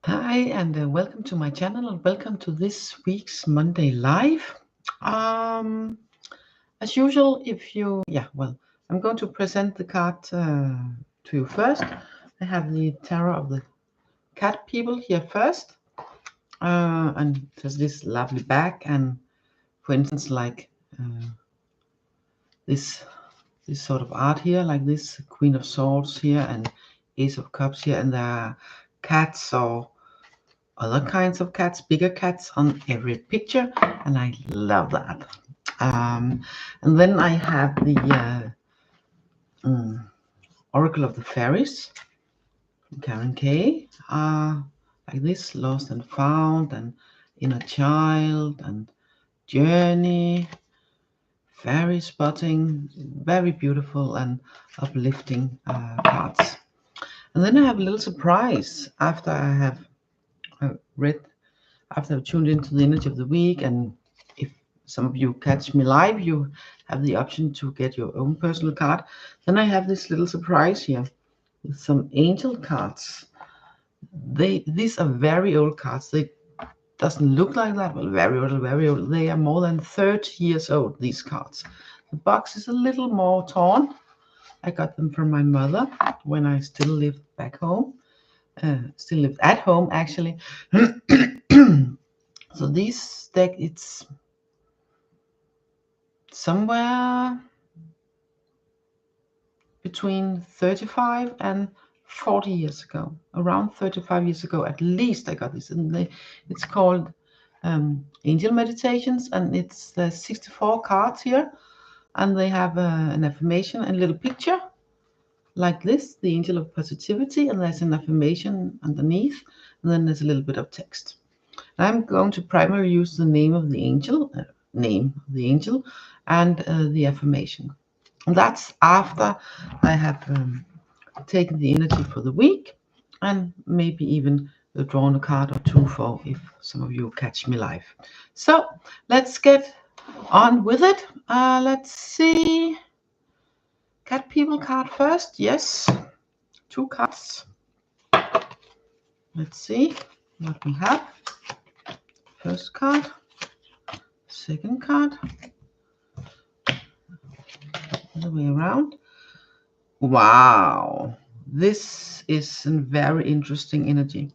Hi, and welcome to my channel, and welcome to this week's Monday Live. As usual, I'm going to present the card to you first. I have the Tarot of the Cat people here first, and there's this lovely back, and for instance, like this sort of art here, like this Queen of Swords here, and Ace of Cups here, and there are cats or other kinds of cats, bigger cats on every picture, and I love that. And then I have the Oracle of the Fairies from Karen K. Like this, Lost and Found, and Inner Child, and Journey, Fairy Spotting, very beautiful and uplifting cards. And then I have a little surprise after I have after I've tuned into the energy of the week, and if some of you catch me live, you have the option to get your own personal card. Then I have this little surprise here with some angel cards. These are very old cards. They doesn't look like that, but very old, very old. They are more than 30 years old, these cards. The box is a little more torn. I got them from my mother when I still lived back home. Still lived at home, actually. So this deck, it's somewhere between 35 and 40 years ago. Around 35 years ago, at least, I got this. And it's called Angel Meditations, and it's 64 cards here. And they have an affirmation and a little picture like this, the angel of positivity, and there's an affirmation underneath, and then there's a little bit of text. I'm going to primarily use the name of the angel, and the affirmation. And that's after I have taken the energy for the week, and maybe even drawn a card or two for if some of you catch me live. So let's get on with it. Let's see. Cat people card first. Yes, 2 cards. Let's see what we have. First card, second card, the way around. Wow, this is a very interesting energy.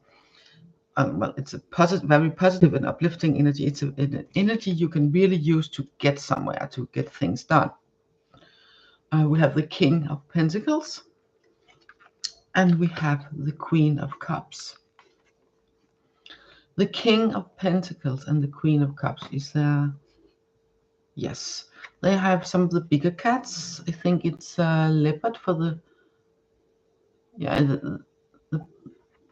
Well, it's a very positive and uplifting energy. It's an energy you can really use to get somewhere, to get things done. We have the King of Pentacles, and we have the Queen of Cups. The King of Pentacles and the Queen of Cups is there. Yes, they have some of the bigger cats. I think it's a leopard for the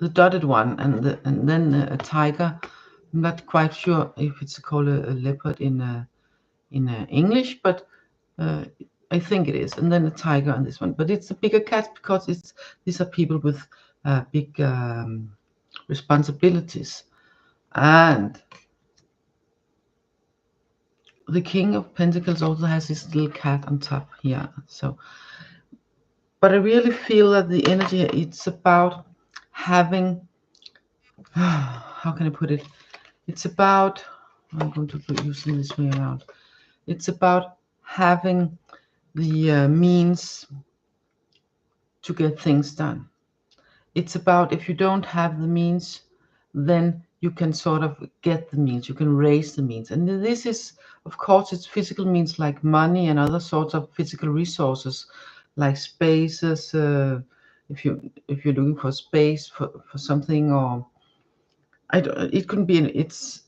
the dotted one, and then a tiger. I'm not quite sure if it's called a leopard in English, but I think it is. And then a tiger on this one, but it's a bigger cat because these are people with big responsibilities. And the King of Pentacles also has this little cat on top here. So, but I really feel that the energy, it's about having, how can I put it? It's about, I'm going to put using this way around. It's about having the means to get things done. It's about, if you don't have the means, then you can sort of get the means, you can raise the means. And this is, of course, it's physical means like money and other sorts of physical resources, like spaces. If you're looking for space for something, or it couldn't be. It's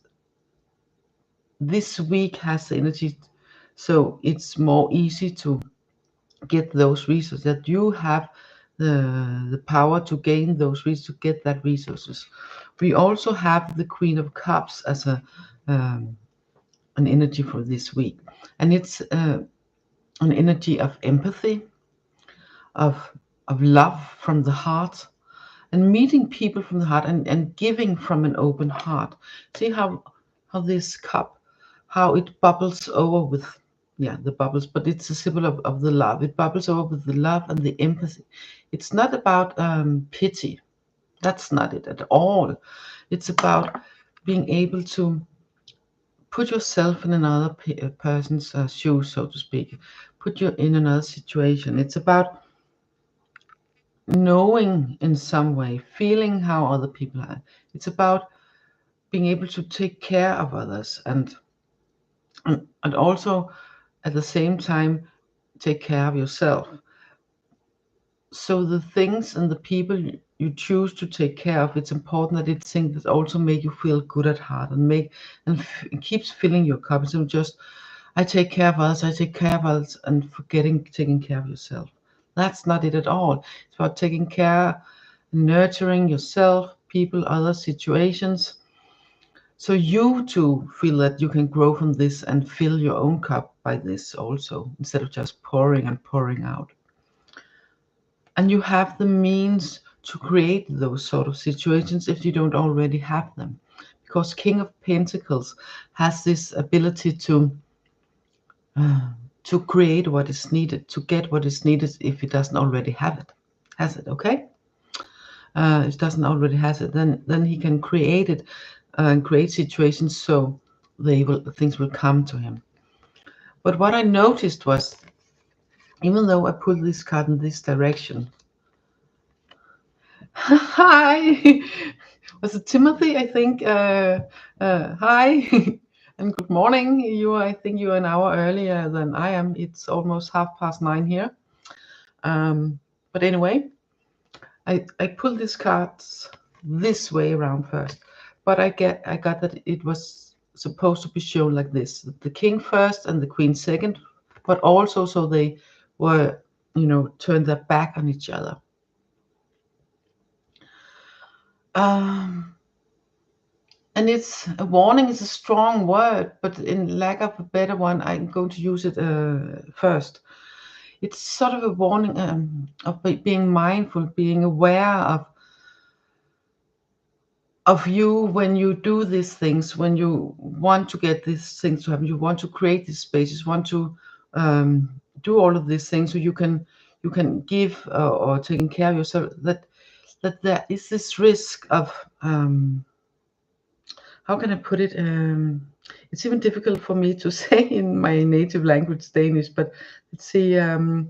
this week has the energy, so it's more easy to get those resources, that you have the power to gain those resources, to get that resources. We also have the Queen of Cups as an energy for this week, and it's an energy of empathy, of love from the heart, and meeting people from the heart, and giving from an open heart. See how this cup, how it bubbles over with yeah, the bubbles, but it's a symbol of the love. It bubbles over with the love and the empathy. It's not about pity. That's not it at all. It's about being able to put yourself in another person's shoes, so to speak. Put you in another situation. It's about knowing in some way, feeling how other people are. It's about being able to take care of others and also at the same time take care of yourself. So the things and the people you choose to take care of, it's important that it's things that also make you feel good at heart and it keeps filling your cup. So just I take care of others, I take care of others, and forgetting taking care of yourself. That's not it at all. It's about taking care, nurturing yourself, people, other situations. So you too feel that you can grow from this and fill your own cup by this also, instead of just pouring and pouring out. And you have the means to create those sort of situations if you don't already have them. Because King of Pentacles has this ability to create what is needed, to get what is needed if it doesn't already have it. Has it, okay? If it doesn't already has it, then he can create it and create situations so things will come to him. But what I noticed was, even though I pulled this card in this direction, hi, was it Timothy? I think. Hi, and good morning. I think you're an hour earlier than I am. It's almost 9:30 here. But anyway, I pulled these cards this way around first, but I got that it was supposed to be shown like this: the king first and the queen second, but also so they were, turned their back on each other. And it's a warning is a strong word, but in lack of a better one, I'm going to use it first. It's sort of a warning of being mindful, being aware of you when you do these things, when you want to get these things to happen, you want to create these spaces, want to do all of these things so you can give or taking care of yourself. That there is this risk of how can I put it? It's even difficult for me to say in my native language, Danish, but let's see. There's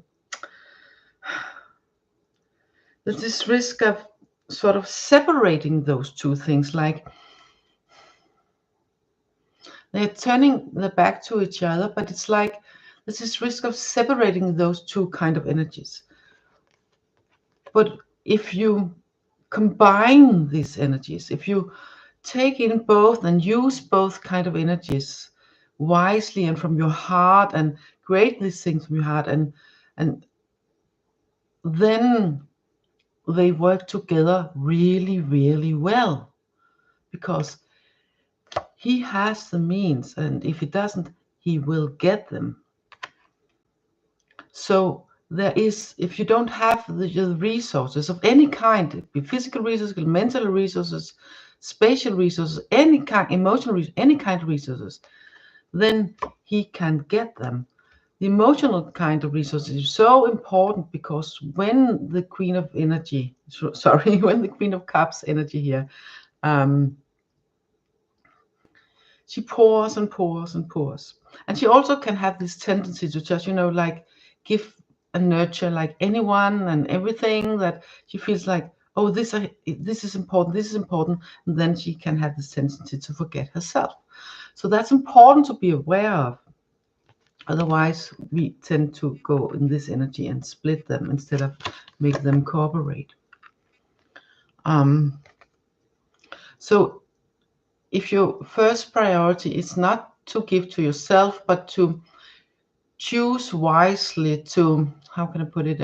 this risk of sort of separating those two things, like they're turning their back to each other, but it's like there's this risk of separating those two kind of energies. But if you combine these energies, if you take in both and use both kind of energies wisely and from your heart and create these things from your heart, and then they work together really, really well, because he has the means, and if he doesn't, he will get them. So there is, if you don't have the resources of any kind, it be physical resources, mental resources, spatial resources, any kind, emotional resources, any kind of resources, then he can get them. The emotional kind of resources is so important, because when the Queen of Energy, when the Queen of Cups energy here, she pours and pours and pours. And she also can have this tendency to just, like give and nurture like anyone and everything that she feels like, oh, this is important, this is important. And then she can have this tendency to forget herself. So that's important to be aware of. Otherwise, we tend to go in this energy and split them instead of make them cooperate. So if your first priority is not to give to yourself, but to choose wisely to, how can I put it,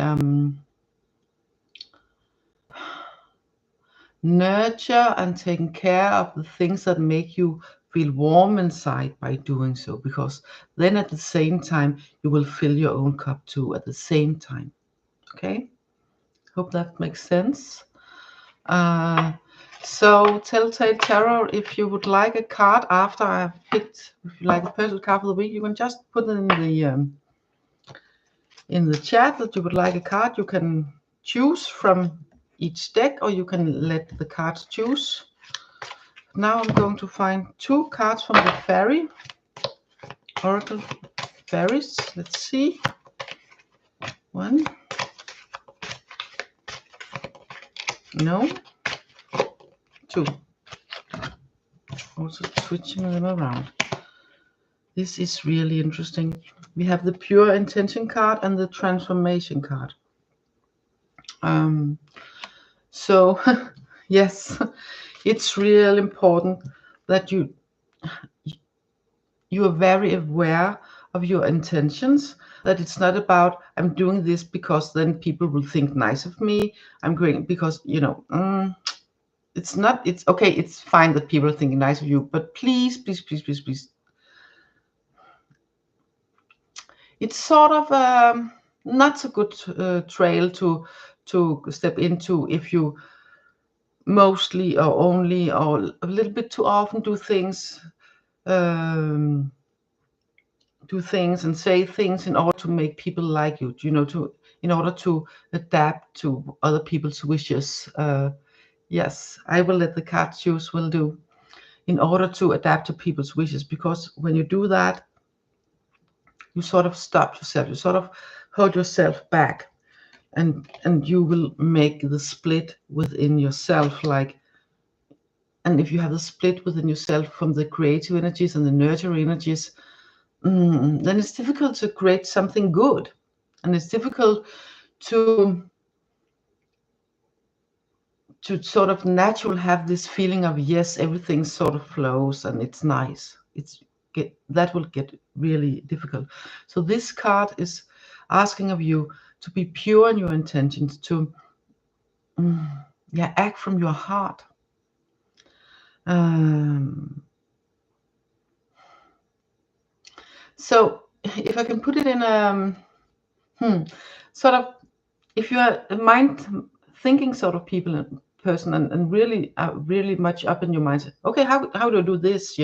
nurture and taking care of the things that make you feel warm inside by doing so, because then at the same time you will fill your own cup too at the same time. Okay, hope that makes sense. So Telltale Tarot, if you would like a card after I've picked, if you like a personal card for the week, you can just put it in the chat that you would like a card. You can choose from each deck, or you can let the cards choose. Now I'm going to find 2 cards from the Fairy Oracle Fairies. Let's see. 1. No. 2. Also switching them around. This is really interesting. We have the Pure Intention card and the Transformation card. So yes, it's real important that you are very aware of your intentions, that it's not about I'm doing this because then people will think nice of me. I'm going because it's not, it's okay, it's fine that people are thinking nice of you, but please, please, please, please, please, it's sort of not so good trail to step into if you mostly or only or a little bit too often do things and say things in order to make people like you, in order to adapt to other people's wishes. Yes, I will let the card choose will do, in order to adapt to people's wishes, because when you do that, you sort of stop yourself, you sort of hold yourself back, and you will make the split within yourself, and if you have the split within yourself from the creative energies and the nurturing energies, then it's difficult to create something good, and it's difficult to sort of naturally have this feeling of yes, everything sort of flows and it's nice. That will get really difficult. So this card is asking of you to be pure in your intentions, to act from your heart. So if I can put it in a sort of, if you are a mind thinking sort of person, and really really much up in your mind, okay, how do I do this,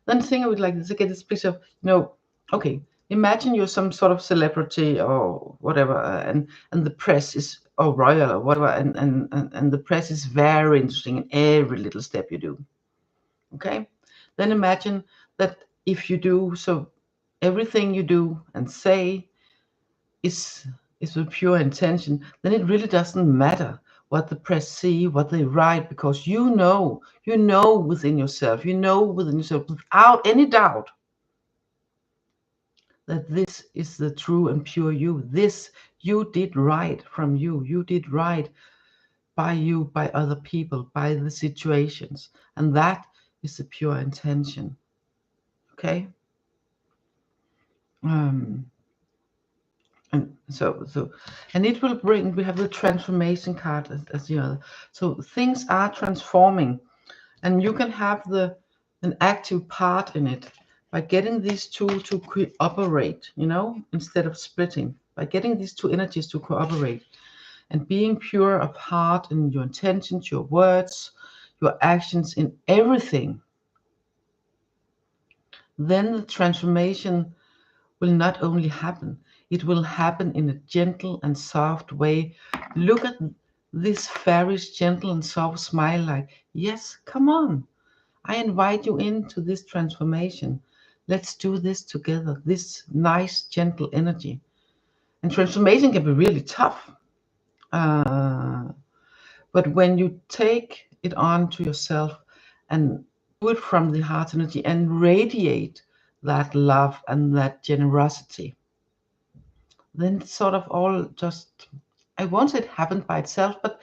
then think of it like this, get this picture of, okay, imagine you're some sort of celebrity or whatever, and the press is, or royal or whatever, and the press is very interesting in every little step you do. Okay, then imagine that if you do so, everything you do and say is with pure intention, then it really doesn't matter what the press see, what they write, because you know within yourself, without any doubt, that this is the true and pure you. This you did right from you. You did right by you, by other people, by the situations, and that is the pure intention. Okay. And and it will bring, we have the transformation card as the other. So things are transforming, and you can have an active part in it by getting these two to cooperate, instead of splitting, by getting these two energies to cooperate and being pure of heart in your intentions, your words, your actions, in everything. Then the transformation will not only happen, it will happen in a gentle and soft way. Look at this fairy's gentle and soft smile, like, yes, come on. I invite you into this transformation. Let's do this together, this nice, gentle energy. And transformation can be really tough. But when you take it on to yourself and do it from the heart energy and radiate that love and that generosity, then it's sort of all just, I won't say it happened by itself, but,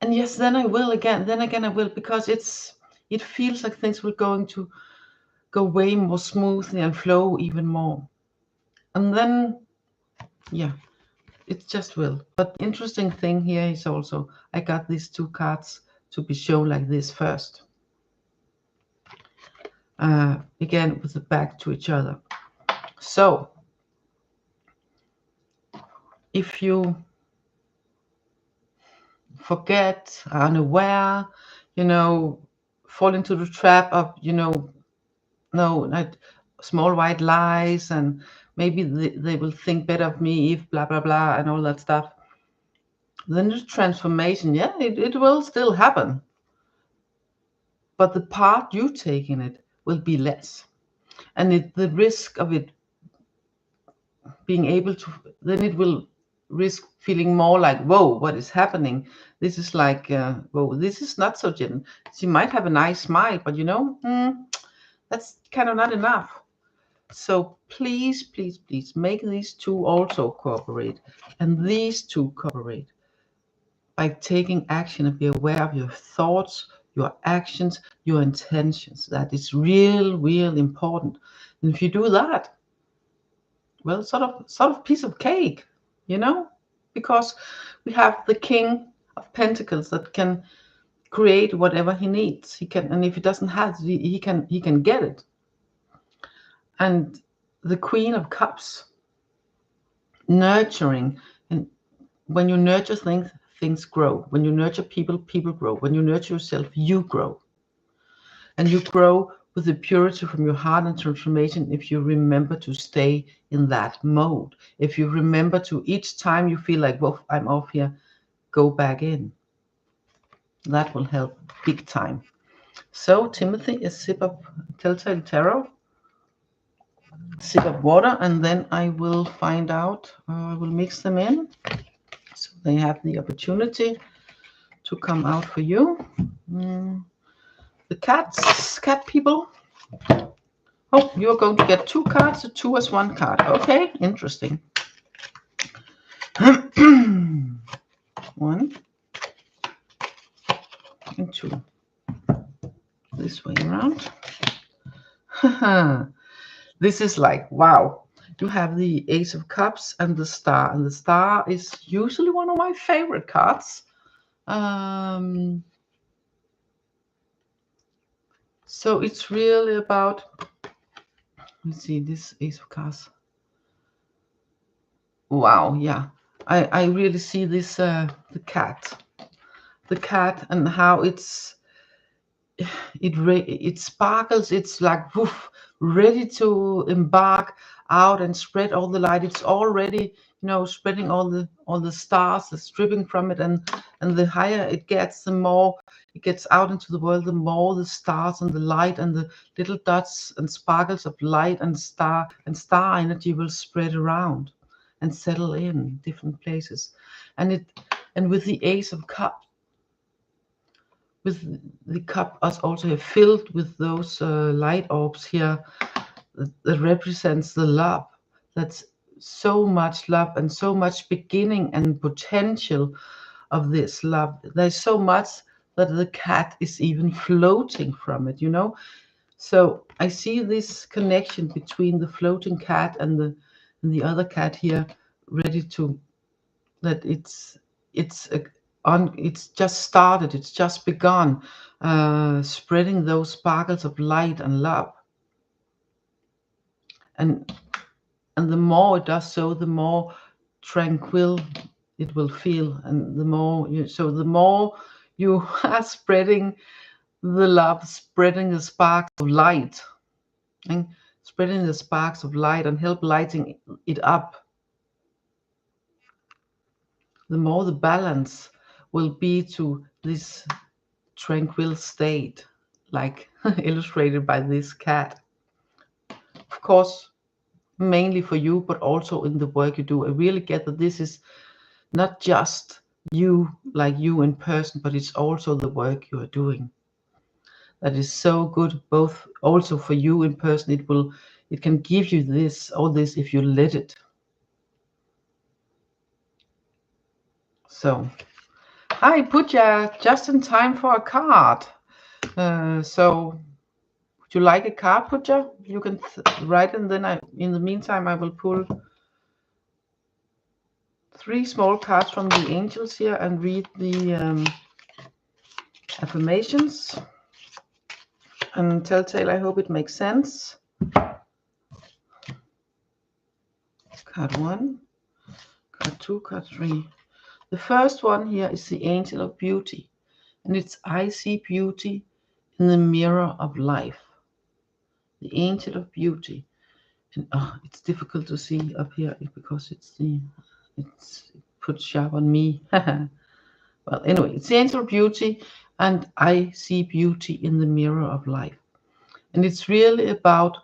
and yes, then I will again, I will, because it feels like things were going to go way more smoothly and flow even more. And then, it just will. But interesting thing here is also, I got these 2 cards to be shown like this first. Again, with the back to each other. So, if you forget, are unaware, you know, fall into the trap of, you know, no, not small white lies, and maybe they will think better of me if blah blah blah and all that stuff. Then the transformation, yeah, it will still happen, but the part you take in it will be less, and the risk of it being able to, then it will risk feeling more like, whoa, what is happening? This is like, whoa, this is not so gentle. She might have a nice smile, but you know, that's kind of not enough. So please, please, please make these two also cooperate, and these two cooperate by taking action and be aware of your thoughts, your actions, your intentions. That is real important. And if you do that, well, sort of piece of cake, you know, because we have the King of Pentacles that can create whatever he needs. He can, and if he doesn't have it, he can get it. And the Queen of Cups, nurturing, and when you nurture things grow. When you nurture people, people grow. When you nurture yourself, you grow. And you grow with the purity from your heart and transformation if you remember to stay in that mode. If you remember to, each time you feel like, well, I'm off here, go back in. That will help big time. So, Timothy, a sip of Telltale Tarot, sip of water, and then I will find out, I will mix them in so they have the opportunity to come out for you. The cat people. Oh, you're going to get two cards, so 2 as 1 card. Okay, interesting. 1 and 2. This way around. This is like, wow. You have the Ace of Cups and the Star. And the Star is usually one of my favorite cards. So it's really about, let's see, this Ace of Cups. Wow, yeah. I really see this, the cat and how it sparkles. It's like woof, ready to embark out and spread all the light. It's already, you know, spreading all the stars that's dripping from it, and the higher it gets, the more it gets out into the world, the more the stars and the light and the little dots and sparkles of light and star energy will spread around and settle in different places. And with the Ace of Cups, with the cup as also filled with those light orbs here that represents the love. That's so much love and so much beginning and potential of this love. There's so much that the cat is even floating from it, you know. So I see this connection between the floating cat and the other cat here, ready to, that it's just started, it's just begun, spreading those sparkles of light and love. And the more it does so, the more tranquil it will feel, and the more you are spreading the love, spreading the sparks of light, and spreading the sparks of light and help lighting it up, the more the balance will be to this tranquil state, like illustrated by this cat. Of course, mainly for you, but also in the work you do. I really get that this is not just you, like you in person, but it's also the work you are doing. That is so good, both also for you in person. It can give you all this if you let it. So, hi Pooja, just in time for a card. So would you like a card, Pooja? You can write, and then in the meantime, I will pull 3 small cards from the angels here and read the affirmations. And Telltale, I hope it makes sense. Card 1, card 2, card 3. The first one here is the Angel of Beauty, and it's I see beauty in the mirror of life. The Angel of Beauty, and it's difficult to see up here because it's put sharp on me. Well, anyway, it's the Angel of Beauty, and I see beauty in the mirror of life, and it's really about.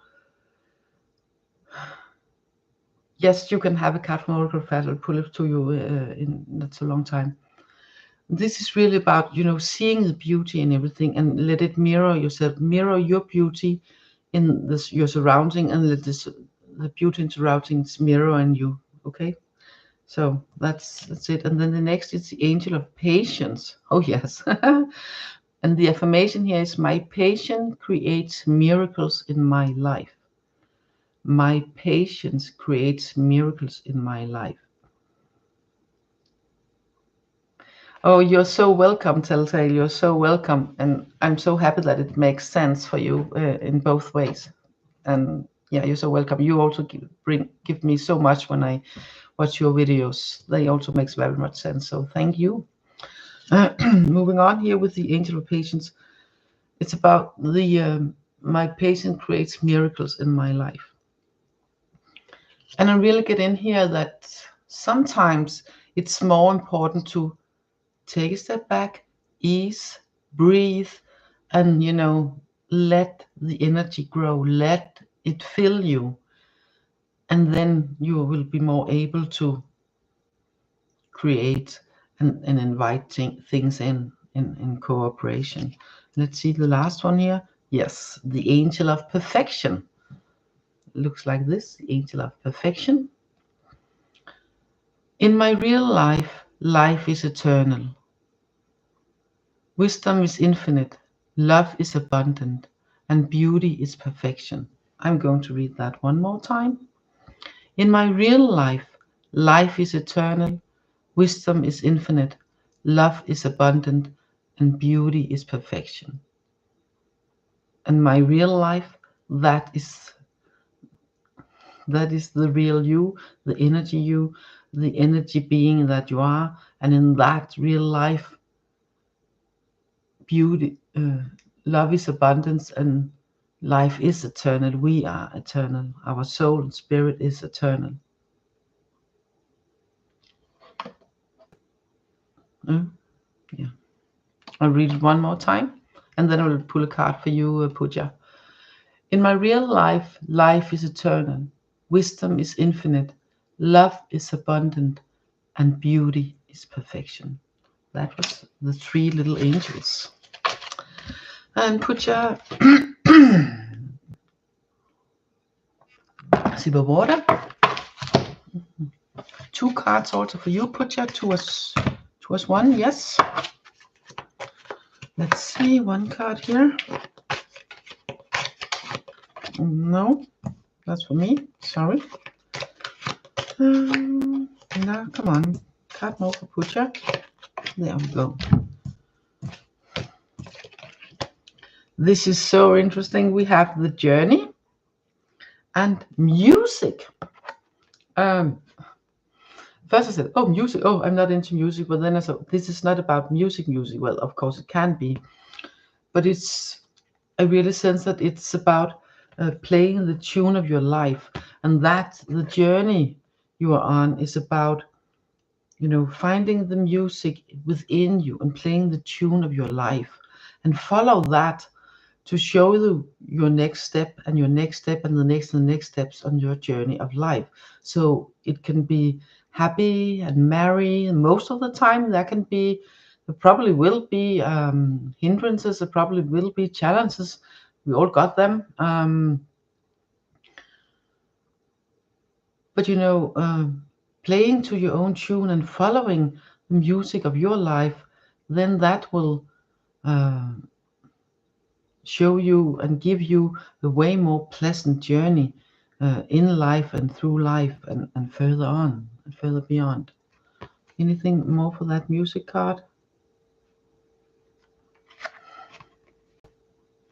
Yes, you can have a card from Oracle Fat. I'll pull it to you in not so long time. This is really about, you know, seeing the beauty in everything and let it mirror yourself, mirror your beauty in this, your surrounding, and let the beauty in surroundings mirror in you. Okay, so that's it. And then the next is the Angel of Patience. Oh yes, and the affirmation here is my patience creates miracles in my life. My patience creates miracles in my life. Oh, you're so welcome, Telltale. You're so welcome, and I'm so happy that it makes sense for you in both ways. And yeah, you're so welcome. You also give me so much when I watch your videos. They also makes very much sense. So thank you. Moving on here with the Angel of Patience. It's about the my patience creates miracles in my life. And I really get in here that sometimes it's more important to take a step back, ease, breathe, and, you know, let the energy grow, let it fill you, and then you will be more able to create and invite things in cooperation. Let's see the last one here. Yes, the Angel of Perfection. Looks like this, the Angel of Perfection. In my real life, life is eternal. Wisdom is infinite, love is abundant, and beauty is perfection. I'm going to read that one more time. In my real life, life is eternal, wisdom is infinite, love is abundant, and beauty is perfection. And my real life, that is the real you, the energy being that you are, and in that real life, beauty, love is abundance, and life is eternal. We are eternal. Our soul and spirit is eternal. Yeah. I'll read it one more time, and then I will pull a card for you, Pooja. In my real life, life is eternal. Wisdom is infinite. Love is abundant, and beauty is perfection. That was the three little angels. And Pooja, sip of water. 2 cards also for you, Pooja. Two was one, yes. Let's see, 1 card here. No, that's for me. Sorry. No, come on. Card more for Pooja. There we go. This is so interesting. We have the journey and music. First I said, oh, music. Oh, I'm not into music. But then I said, this is not about music. Well, of course it can be. But I really sense that it's about playing the tune of your life. And that the journey you are on is about, you know, finding the music within you and playing the tune of your life. And follow that to show you your next step and your next step and the next steps on your journey of life. So it can be happy and merry. And most of the time there probably will be hindrances, there probably will be challenges. We all got them. But you know, playing to your own tune and following the music of your life, then that will show you and give you a way more pleasant journey in life and through life and further on and further beyond. Anything more for that music card?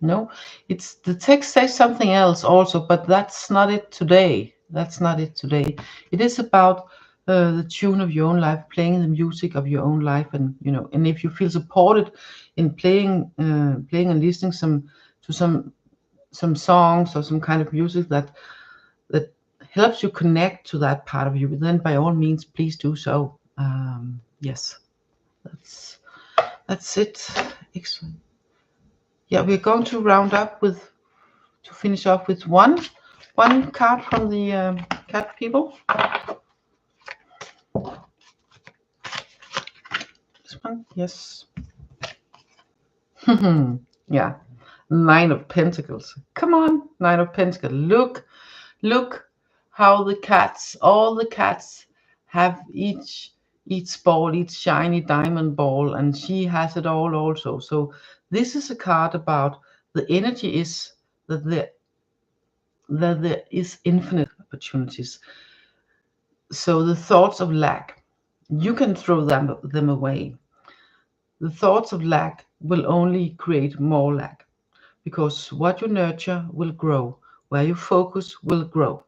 No, it's the text says something else also, but that's not it today. That's not it today. It is about the tune of your own life, playing the music of your own life, and and if you feel supported in playing and listening to some songs or some kind of music that helps you connect to that part of you, then by all means, please do so. Yes, that's it. Excellent. Yeah, we're going to round up to finish off with one card from the cat people. This one, yes. Yeah, 9 of Pentacles. Come on, 9 of Pentacles. Look how all the cats have each ball, each shiny diamond ball, and she has it all also. So this is a card about the energy is that there is infinite opportunities. So the thoughts of lack, you can throw them away. The thoughts of lack will only create more lack, because what you nurture will grow, where you focus will grow.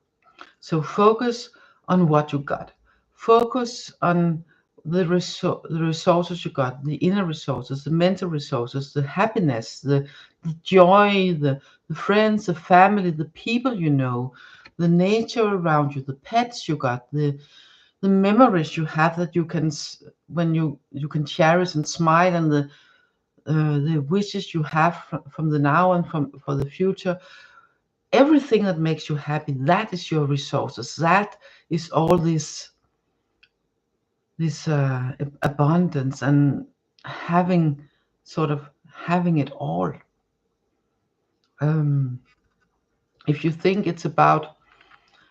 So focus on what you got. Focus on the resources you got, the inner resources, the mental resources, the happiness, the joy, the friends, the family, the people you know, the nature around you, the pets you got, the memories you have that you can when you can cherish and smile, and the wishes you have from the now and for the future. Everything that makes you happy, that is your resources. That is all this abundance, and having it all. If you think it's about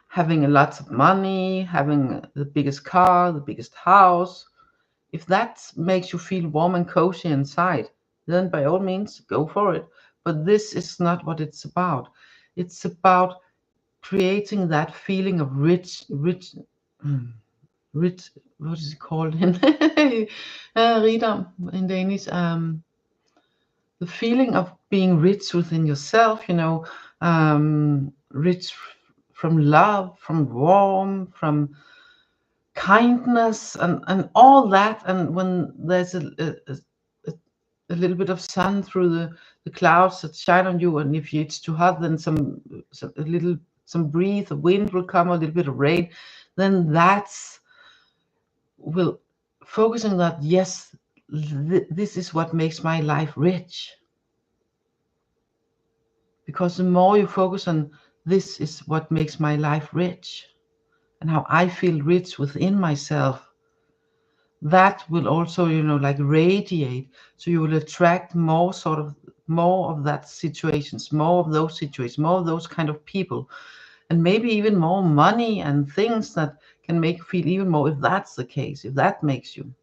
having lots of money, having the biggest car, the biggest house, if that makes you feel warm and cozy inside, then by all means go for it. But this is not what it's about. It's about creating that feeling of rich, what is it called in rigdom in Danish? The feeling of being rich within yourself, rich from love, from warmth, from kindness, and all that. And when there's a little bit of sun through the clouds that shine on you, and if it's too hot, then some breeze of wind will come, a little bit of rain, then will focusing that, yes, this is what makes my life rich. Because the more you focus on this is what makes my life rich, and how I feel rich within myself, that will also like radiate. So you will attract more of that situations, more of those kind of people, and maybe even more money and things that can make you feel even more, if that's the case, if that makes you.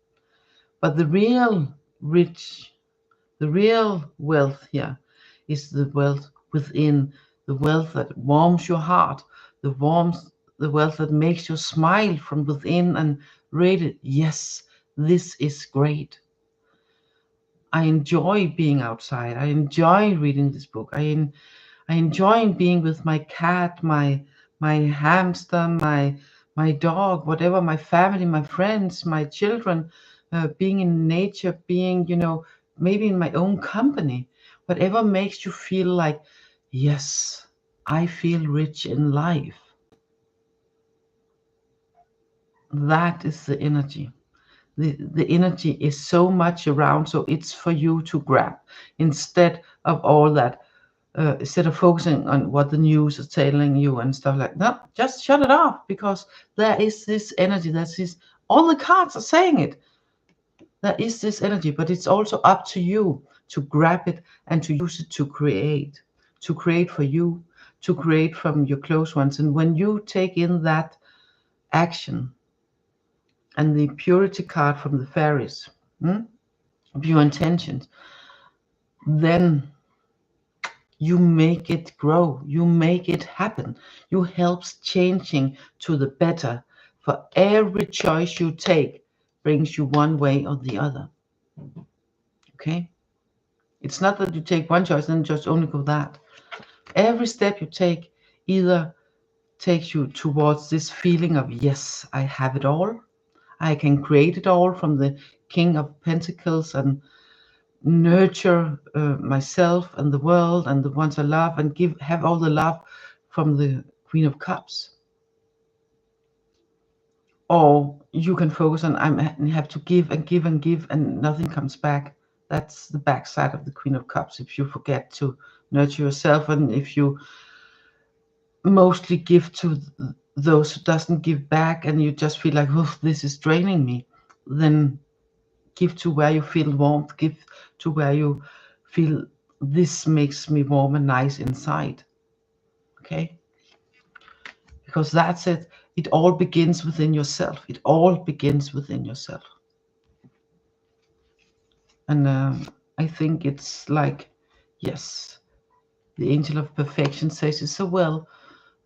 But the real wealth here is the wealth within, the wealth that warms your heart, the wealth that makes you smile from within and radiate. Yes, this is great. I enjoy being outside. I enjoy reading this book. I enjoy being with my cat, my hamster, my dog, whatever, my family, my friends, my children, being in nature, being, maybe in my own company, whatever makes you feel like, yes, I feel rich in life. That is the energy. The energy is so much around, so it's for you to grab, instead of all that. Instead of focusing on what the news is telling you and stuff like that, no, just shut it off, because there is this energy. All the cards are saying it. There is this energy, but it's also up to you to grab it and to use it to create for you, to create from your close ones. And when you take in that action, and the purity card from the fairies, pure intentions, then you make it grow, you make it happen, you help changing to the better. For every choice you take brings you one way or the other. Okay, it's not that you take one choice and just only go that. Every step you take either takes you towards this feeling of, yes, I have it all. I can create it all from the King of Pentacles and nurture myself and the world and the ones I love, and have all the love from the Queen of Cups. Or you can focus on, I have to give and give and give and nothing comes back. That's the backside of the Queen of Cups. If you forget to nurture yourself, and if you mostly give to those who doesn't give back, and you just feel like, oh, this is draining me, then give to where you feel warmth. Give to where you feel, this makes me warm and nice inside. Okay? Because that's it. It all begins within yourself. It all begins within yourself. And I think it's like, yes, the angel of perfection says it so well.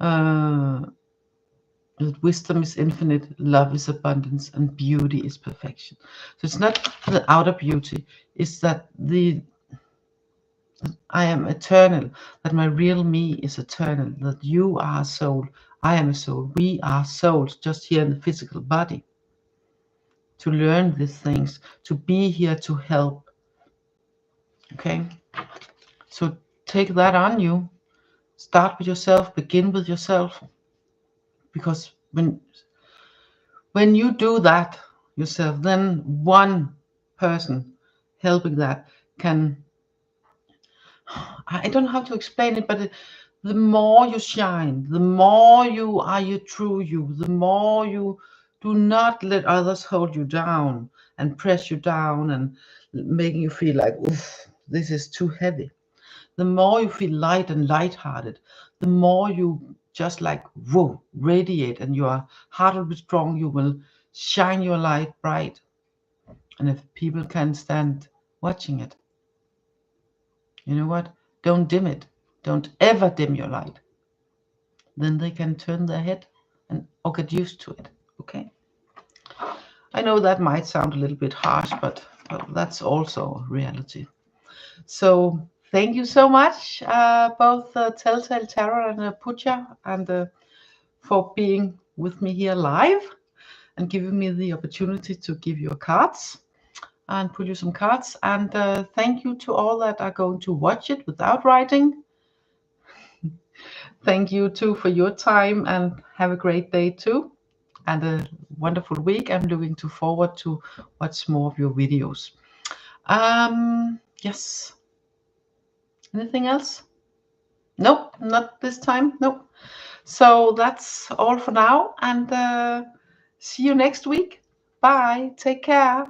That wisdom is infinite, love is abundance, and beauty is perfection. So it's not the outer beauty, it's that I am eternal, that my real me is eternal, that you are a soul, I am a soul, we are souls just here in the physical body. To learn these things, to be here to help. Okay? So take that on you. Start with yourself, begin with yourself. Because when you do that yourself, then one person helping that can, I don't know how to explain it, but the more you shine, the more you are your true you, the more you do not let others hold you down and press you down and making you feel like, oof, this is too heavy. The more you feel light and lighthearted, the more you just like, whoa, radiate, and your heart will be strong. You will shine your light bright. And if people can't stand watching it, you know what? Don't dim it. Don't ever dim your light. Then they can turn their head or get used to it. Okay? I know that might sound a little bit harsh, but that's also reality. So thank you so much, both Telltale Tarot and Pooja, and for being with me here live and giving me the opportunity to give you cards and pull you some cards. And thank you to all that are going to watch it without writing. Thank you too for your time, and have a great day too, and a wonderful week. I'm looking forward to watch more of your videos. Yes. Anything else? Nope, not this time. Nope. So that's all for now, and see you next week. Bye. Take care.